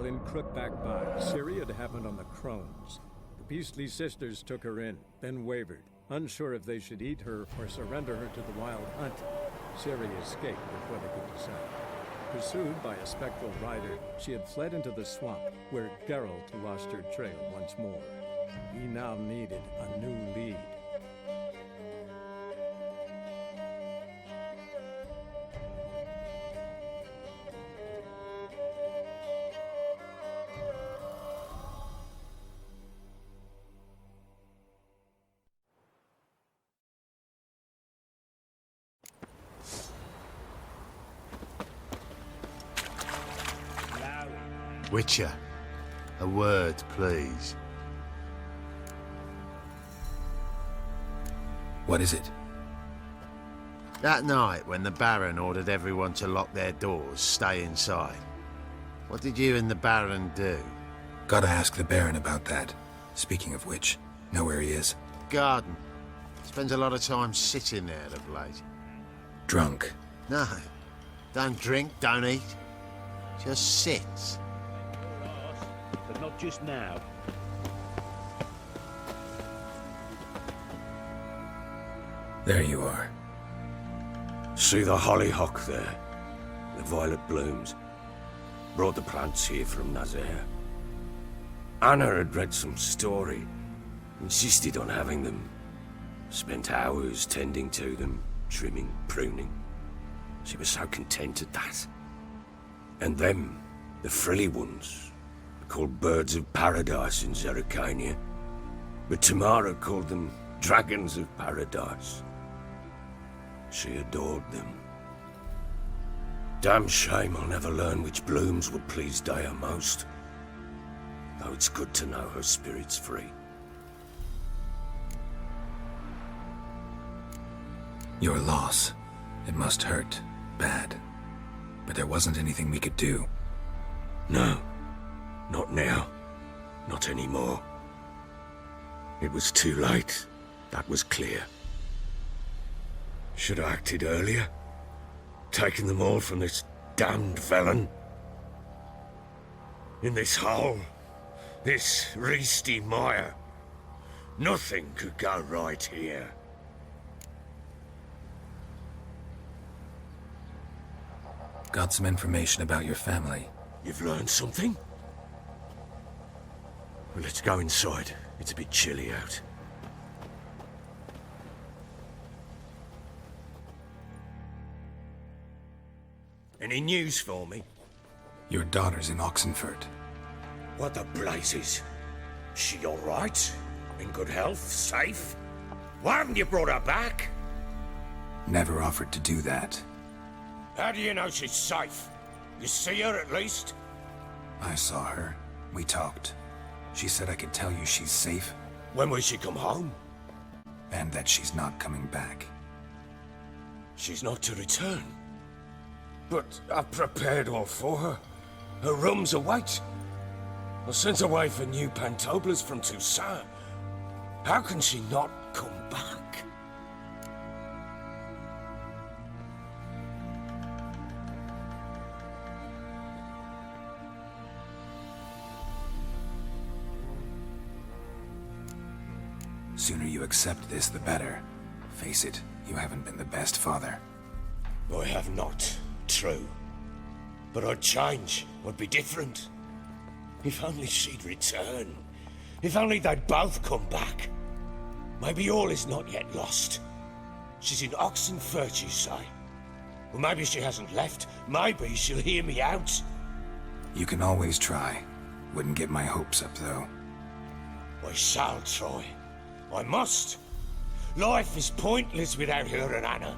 in Crookback by. Ciri had happened on the Crones. The beastly sisters took her in, then wavered, unsure if they should eat her or surrender her to the Wild Hunt. Ciri escaped before they could decide. Pursued by a spectral rider, she had fled into the swamp, where Geralt lost her trail once more. He now needed a new lead. Witcher, a word, please. What is it? That night, when the Baron ordered everyone to lock their doors, stay inside, what did you and the Baron do? Gotta ask the Baron about that. Speaking of which, know where he is? Garden. Spends a lot of time sitting there of late. Drunk. No. Don't drink, don't eat. Just sits. But not just now. There you are. See the hollyhock there? The violet blooms. Brought the plants here from Nazaire. Anna had read some story. Insisted on having them. Spent hours tending to them, trimming, pruning. She was so content at that. And them, the frilly ones, called birds of paradise in Zerrikania. But Tamara called them dragons of paradise. She adored them. Damn shame I'll never learn which blooms would please Dea most. Though it's good to know her spirit's free. Your loss. It must hurt. Bad. But there wasn't anything we could do. No. Not now. Not anymore. It was too late. That was clear. Should have acted earlier. Taken them all from this damned felon. In this hole. This reesty mire. Nothing could go right here. Got some information about your family. You've learned something? Well, let's go inside. It's a bit chilly out. Any news for me? Your daughter's in Oxenfurt. What the blazes? She all right? In good health? Safe? Why haven't you brought her back? Never offered to do that. How do you know she's safe? You see her at least? I saw her. We talked. She said I could tell you she's safe. When will she come home? And that she's not coming back. She's not to return. But I've prepared all for her. Her room's await. I sent away for new pantoblas from Toussaint. How can she not come back? Sooner you accept this, the better. Face it, you haven't been the best father. I have not, true. But I'd change, I'd be different. If only she'd return. If only they'd both come back. Maybe all is not yet lost. She's in Oxenfurt, you say? Well, maybe she hasn't left. Maybe she'll hear me out. You can always try. Wouldn't get my hopes up, though. I shall try. I must. Life is pointless without her and Anna.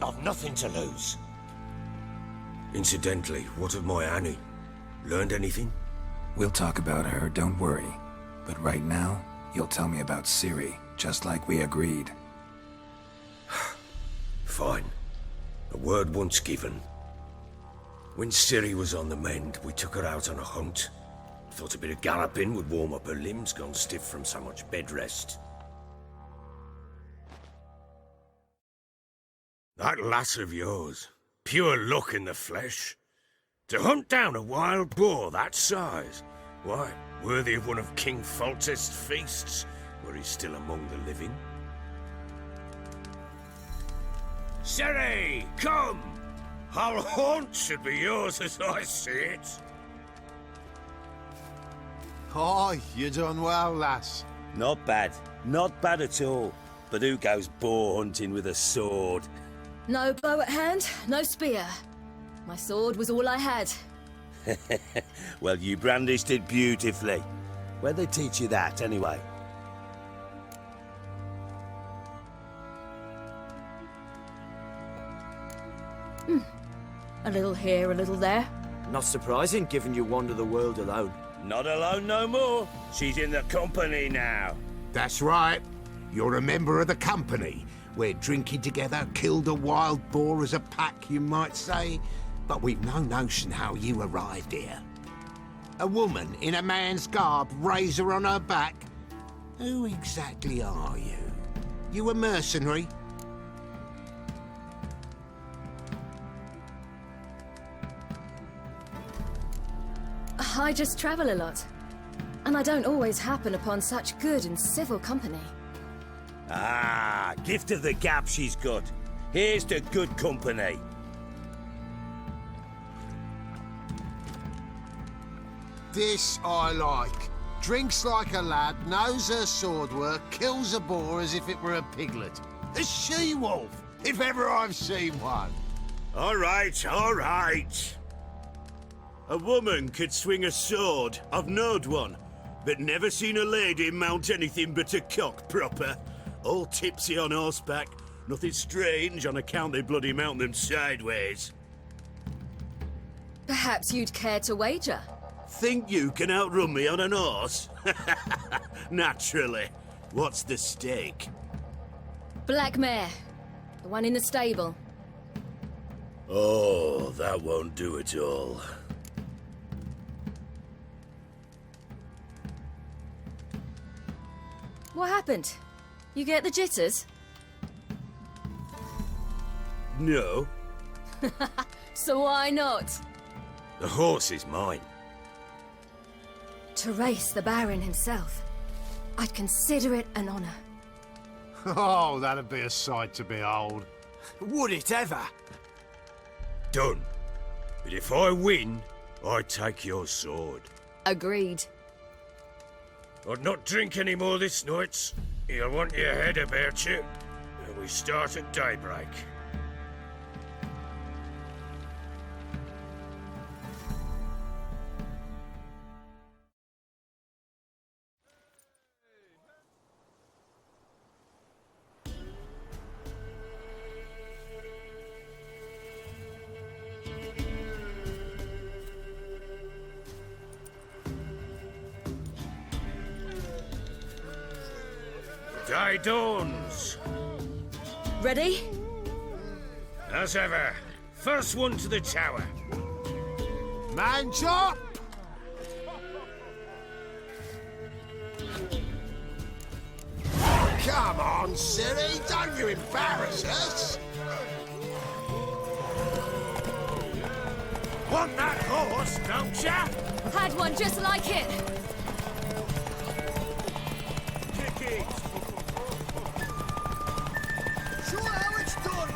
I've nothing to lose. Incidentally, what of my Annie? Learned anything? We'll talk about her, don't worry. But right now, you'll tell me about Ciri, just like we agreed. Fine. A word once given. When Ciri was on the mend, we took her out on a hunt. Thought a bit of galloping would warm up her limbs, gone stiff from so much bed rest. That lass of yours, pure luck in the flesh. To hunt down a wild boar that size? Why, worthy of one of King Foltest's feasts, were he still among the living. Sherry, come! Our haunt should be yours as I see it. Aye, you done well, lass. Not bad. Not bad at all. But who goes boar hunting with a sword? No bow at hand, no spear. My sword was all I had. Well, you brandished it beautifully. Where'd they teach you that, anyway? A little here, a little there. Not surprising, given you wander the world alone. Not alone no more. She's in the company now. That's right. You're a member of the company. We're drinking together, killed a wild boar as a pack, you might say. But we've no notion how you arrived here. A woman in a man's garb, razor on her back. Who exactly are you? You a mercenary? I just travel a lot. And I don't always happen upon such good and civil company. Ah, gift of the gab she's got. Here's to good company. This I like. Drinks like a lad, knows her sword work, kills a boar as if it were a piglet. A she-wolf, if ever I've seen one. All right, all right. A woman could swing a sword. I've knowed one, but never seen a lady mount anything but a cock proper. All tipsy on horseback. Nothing strange on account they bloody mount them sideways. Perhaps you'd care to wager? Think you can outrun me on an horse? Naturally. What's the stake? Black mare. The one in the stable. Oh, that won't do it all. What happened? You get the jitters? No. So why not? The horse is mine. To race the Baron himself. I'd consider it an honor. Oh, that'd be a sight to behold. Would it ever? Done. But if I win, I take your sword. Agreed. I'd not drink any more this night. You'll want your head about you. And we start at daybreak. Day dawns. Ready? As ever, first one to the tower. Man chop! Come on, Siri, don't you embarrass us! Want that horse, don't ya? Had one just like it. Kick it. Show how it's done!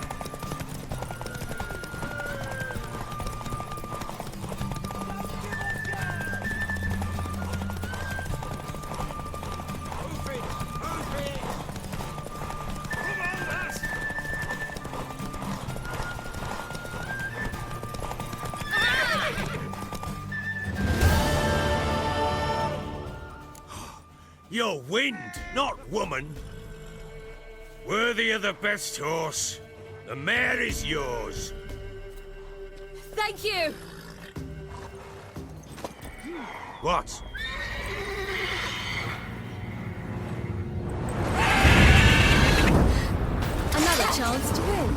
You're wind, not woman. Worthy of the best horse. The mare is yours. Thank you. What? Another chance to win.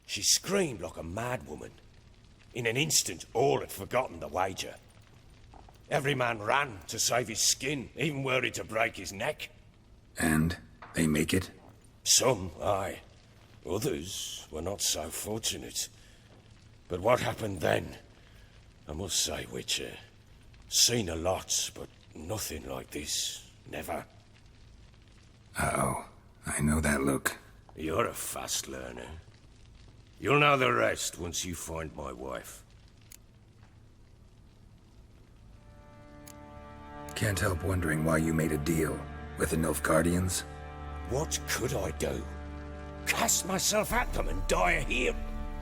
She screamed like a mad woman. In an instant, all had forgotten the wager. Every man ran to save his skin, even were it to break his neck. And they make it? Some, aye. Others were not so fortunate. But what happened then? I must say, Witcher, seen a lot, but nothing like this. Never. Uh-oh. I know that look. You're a fast learner. You'll know the rest once you find my wife. Can't help wondering why you made a deal with the Nilfgaardians. What could I do? Cast myself at them and die here?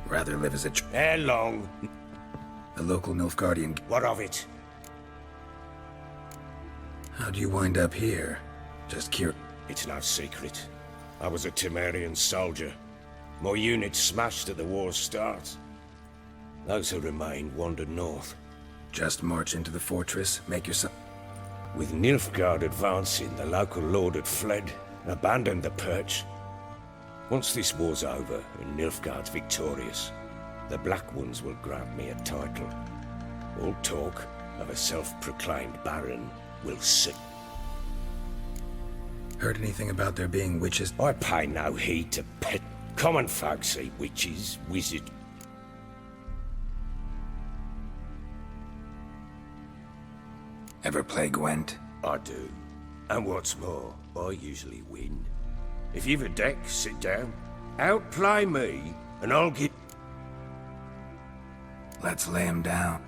Rather live as a Ere long. the local Nilfgaardian. What of it? How'd you wind up here? Just It's no secret. I was a Temerian soldier. My unit smashed at the war's start. Those who remained wandered north. Just march into the fortress, make yourself... With Nilfgaard advancing, the local lord had fled, abandoned the perch. Once this war's over and Nilfgaard's victorious, the Black Ones will grant me a title. All talk of a self-proclaimed baron will sit. Heard anything about there being witches? I pay no heed to pet. Common folk see witches, wizards. Ever play Gwent? I do. And what's more, I usually win. If you've a deck, sit down. Outplay me, and I'll get... Let's lay him down.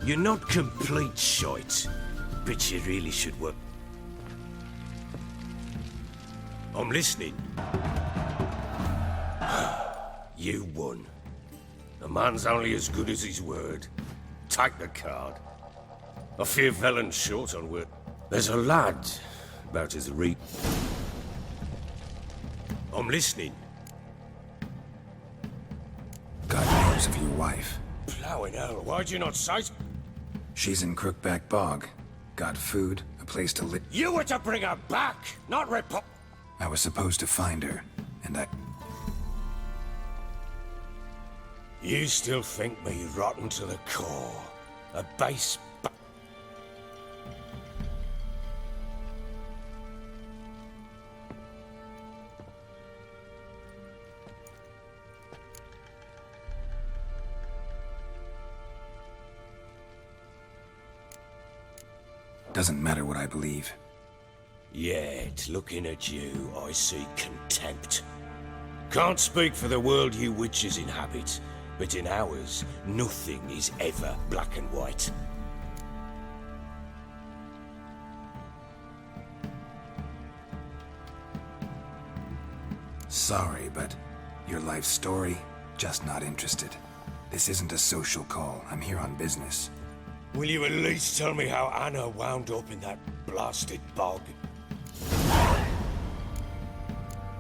You're not complete shite, but you really should work. I'm listening. You won. A man's only as good as his word. Take the card. I fear Velen's short on word. There's a lad about his I'm listening. Got news of your wife. Plowing hell, why'd you not say so? She's in Crookback Bog. Got food, a place to live. You were to bring her back, not report. I was supposed to find her, and I... You still think me rotten to the core. A base... Doesn't matter what I believe. Yet, looking at you, I see contempt. Can't speak for the world you witches inhabit, but in ours, nothing is ever black and white. Sorry, but your life story, just not interested. This isn't a social call. I'm here on business. Will you at least tell me how Anna wound up in that blasted bog?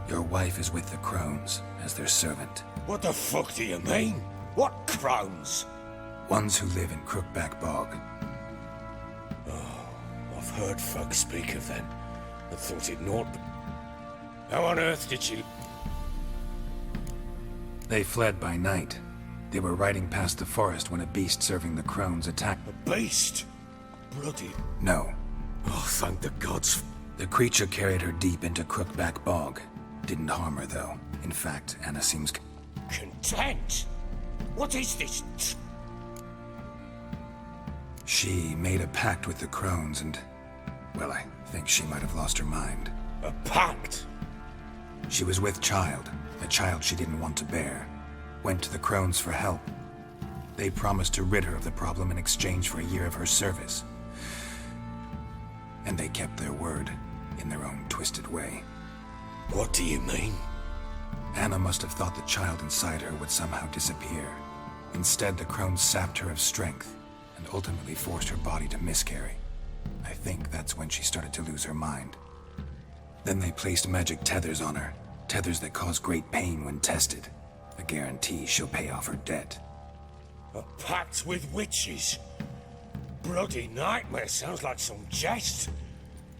Your wife is with the Crones, as their servant. What the fuck do you mean? What crones? Ones who live in Crookback Bog. I've heard folk speak of them, and thought it naught but... How on earth did she... They fled by night. They were riding past the forest when a beast serving the Crones attacked. A beast? Bloody... No. Oh, thank the gods. The creature carried her deep into Crookback Bog. Didn't harm her, though. In fact, Anna seems... Content? What is this? She made a pact with the Crones and... Well, I think she might have lost her mind. A pact? She was with child, a child she didn't want to bear. Went to the Crones for help. They promised to rid her of the problem in exchange for a year of her service. And they kept their word, in their own twisted way. What do you mean? Anna must have thought the child inside her would somehow disappear. Instead, the Crones sapped her of strength, and ultimately forced her body to miscarry. I think that's when she started to lose her mind. Then they placed magic tethers on her, tethers that cause great pain when tested. A guarantee she'll pay off her debt. A pact with witches? Bloody nightmare, sounds like some jest.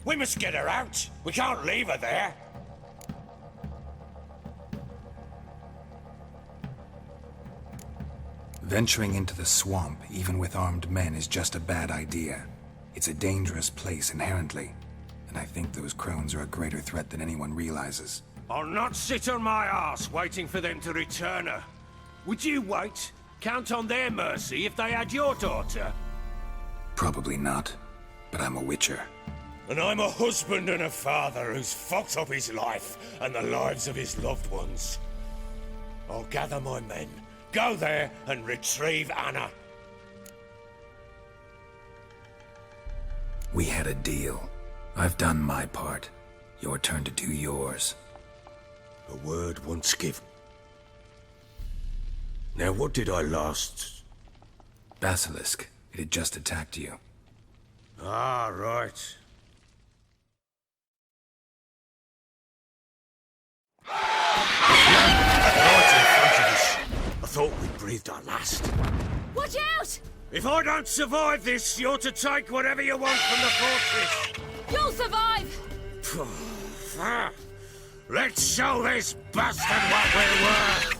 We must get her out. We can't leave her there. Venturing into the swamp, even with armed men, is just a bad idea. It's a dangerous place inherently, and I think those Crones are a greater threat than anyone realizes. I'll not sit on my arse waiting for them to return her. Would you wait? Count on their mercy if they had your daughter? Probably not, but I'm a witcher. And I'm a husband and a father who's fucked up his life and the lives of his loved ones. I'll gather my men, go there and retrieve Anna. We had a deal. I've done my part. Your turn to do yours. A word once given. Now what did I last... Basilisk. It had just attacked you. Ah, right. Right in front of us. I thought we breathed our last. Watch out! If I don't survive this, you're to take whatever you want from the fortress. You'll survive! Let's show this bastard what we're worth!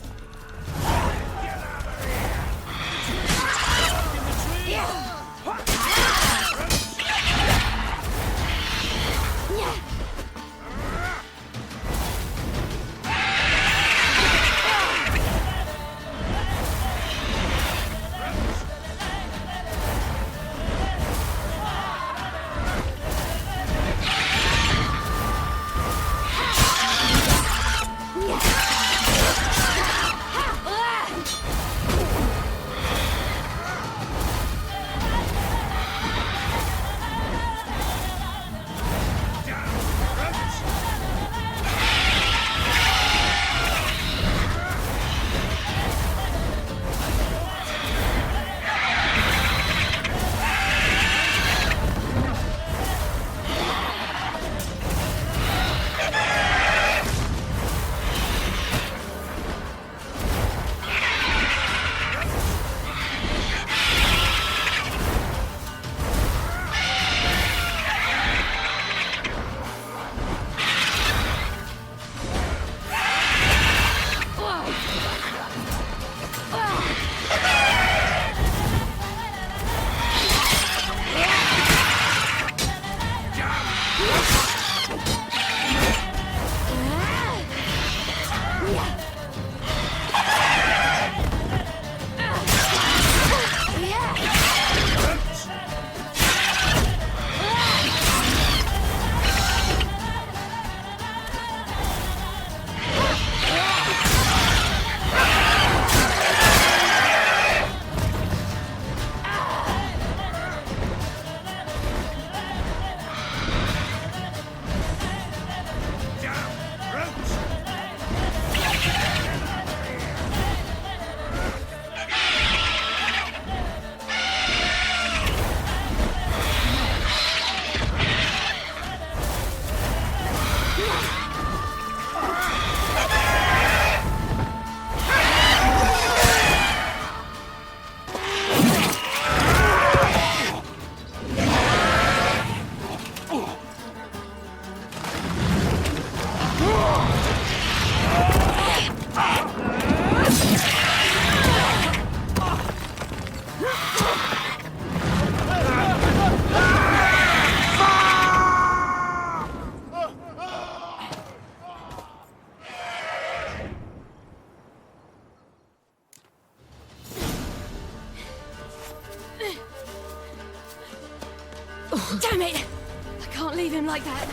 can't leave him like that.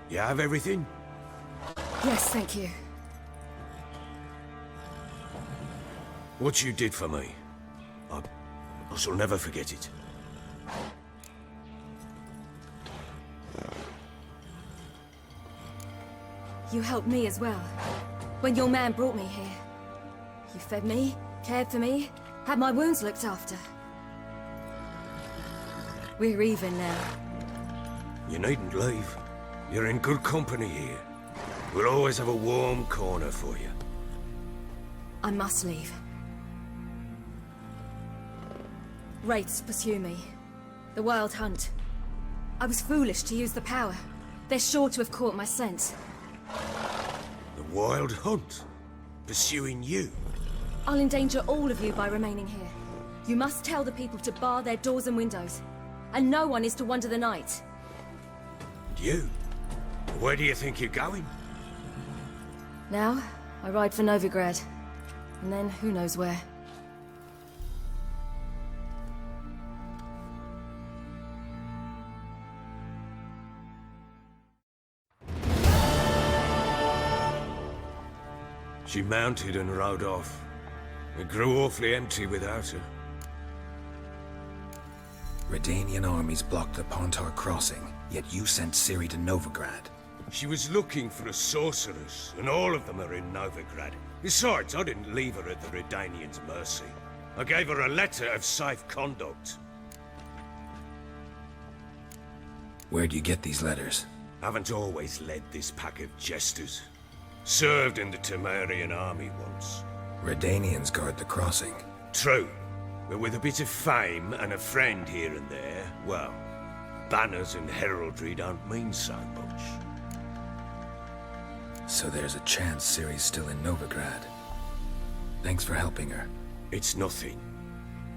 You have everything? Yes, thank you. What you did for me, I shall never forget it. You helped me as well. When your man brought me here. You fed me, cared for me, had my wounds looked after. We're even now. You needn't leave. You're in good company here. We'll always have a warm corner for you. I must leave. Wraiths pursue me. The Wild Hunt. I was foolish to use the power. They're sure to have caught my scent. The Wild Hunt? Pursuing you? I'll endanger all of you by remaining here. You must tell the people to bar their doors and windows. And no one is to wander the night. And you? Where do you think you're going? Now, I ride for Novigrad. And then, who knows where. She mounted and rode off. It grew awfully empty without her. Redanian armies blocked the Pontar crossing, yet you sent Ciri to Novigrad. She was looking for a sorceress, and all of them are in Novigrad. Besides, I didn't leave her at the Redanians' mercy. I gave her a letter of safe conduct. Where'd you get these letters? Haven't always led this pack of jesters. Served in the Temerian army once. Redanians guard the crossing. True, but with a bit of fame and a friend here and there, well, banners and heraldry don't mean so much. So there's a chance Ciri's still in Novigrad. Thanks for helping her. It's nothing.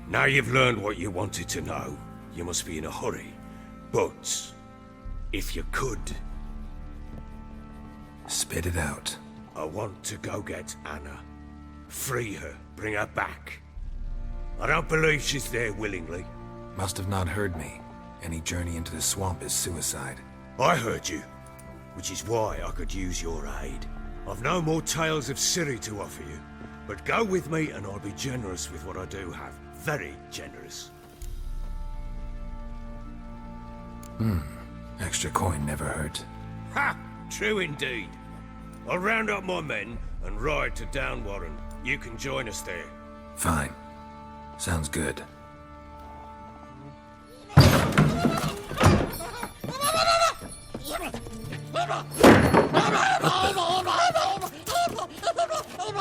Now you've learned what you wanted to know, you must be in a hurry. But, if you could... Spit it out. I want to go get Anna. Free her, bring her back. I don't believe she's there willingly. Must have not heard me. Any journey into the swamp is suicide. I heard you, which is why I could use your aid. I've no more tales of Ciri to offer you, but go with me and I'll be generous with what I do have. Very generous. Extra coin never hurt. Ha! True indeed. I'll round up my men and ride to Downwarren. You can join us there. Fine. Sounds good.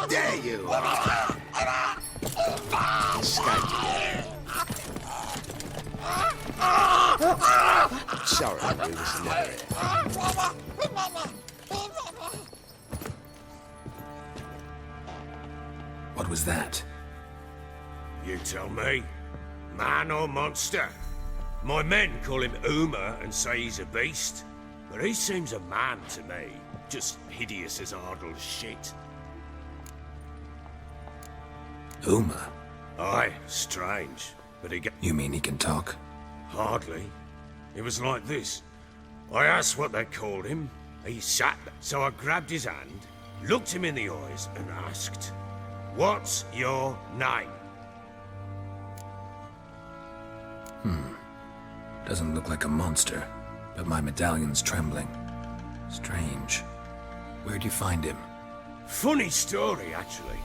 There you are. Escaped again. Sorry, we was never here. What was that? You tell me. Man or monster? My men call him Uma and say he's a beast. But he seems a man to me. Just hideous as Ardle's shit. Uma? Aye, strange. But he get... You mean he can talk? Hardly. It was like this. I asked what they called him. He sat there. So I grabbed his hand, looked him in the eyes, and asked, "What's your name?" Doesn't look like a monster, but my medallion's trembling. Strange. Where'd you find him? Funny story, actually.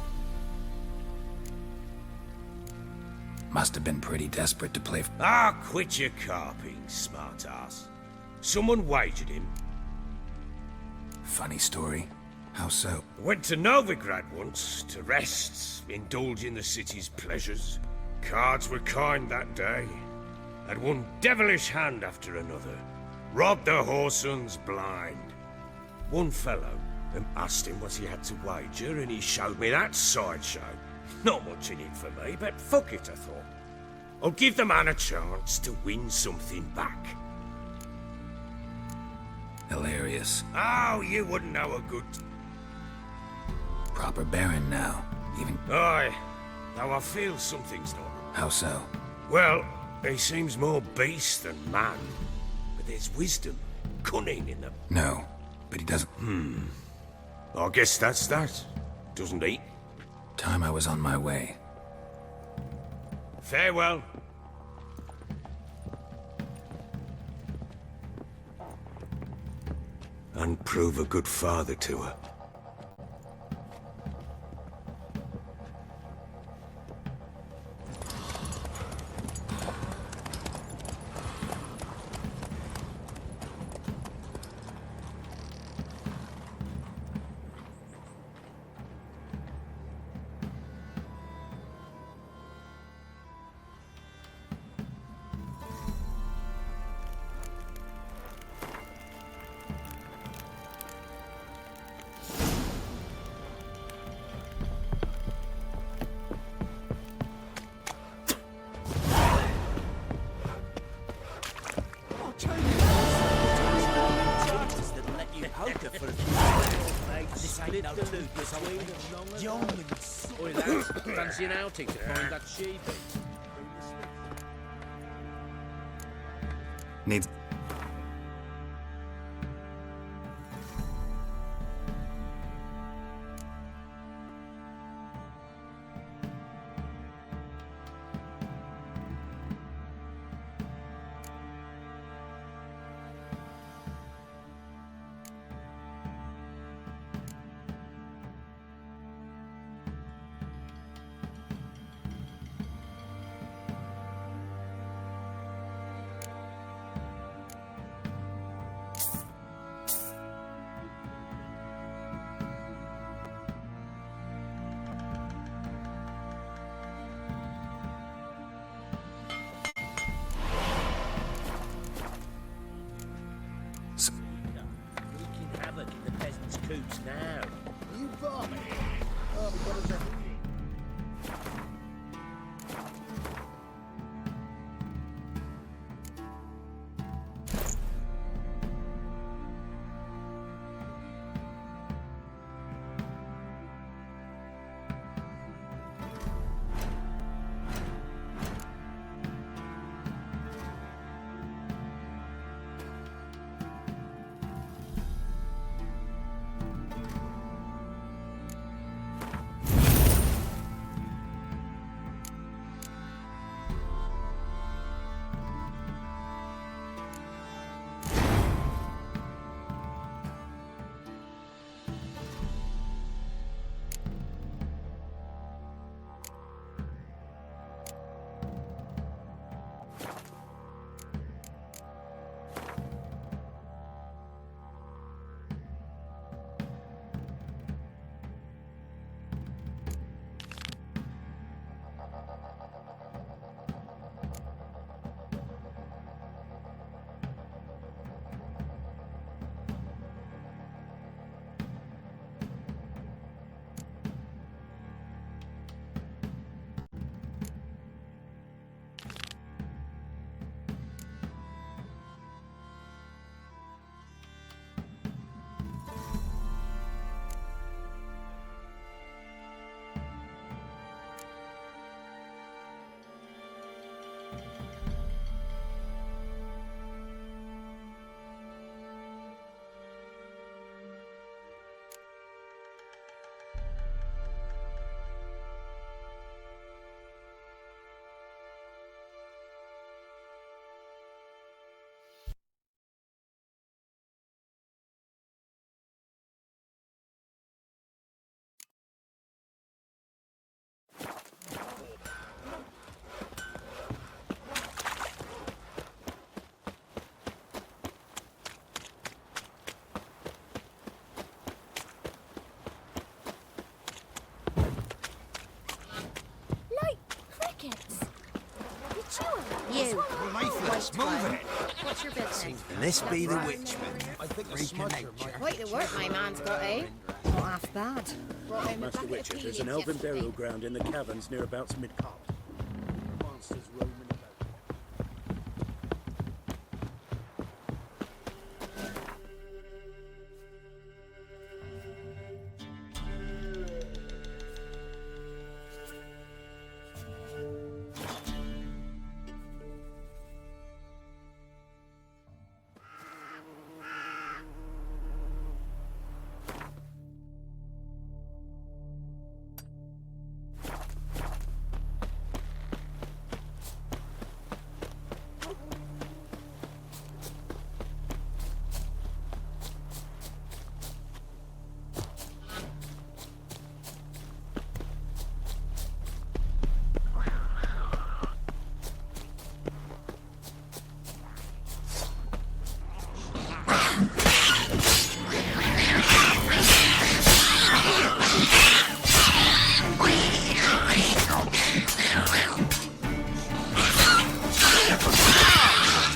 Must have been pretty desperate to play. Ah, quit your carping, smartass. Someone wagered him. Funny story. How so? Went to Novigrad once, to rest, indulge in the city's pleasures. Cards were kind that day. Had one devilish hand after another. Robbed the whoresons blind. One fellow asked him what he had to wager, and he showed me that sideshow. Not much in it for me, but fuck it, I thought. I'll give the man a chance to win something back. Hilarious. Oh, you wouldn't know a good... Proper Baron now. Even... Aye, though I feel something's not. How so? Well, he seems more beast than man. But there's wisdom, cunning in them. No, but he doesn't... I guess that's that. Doesn't he? Time I was on my way. Farewell. And prove a good father to her. Oi, lads, fancy an outing to find that sheep? Needs... You. Leaflets, move it. What's your business? This be the Witchman. Freak of nature. Quite the work my man's got, eh? Not half bad. Brought home a Master bucket Witcher, of there's an peas elven yesterday. burial ground in the caverns nearabouts Midcart. Monsters roaming about.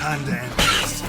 Time to end this.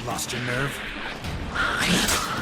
Lost your nerve?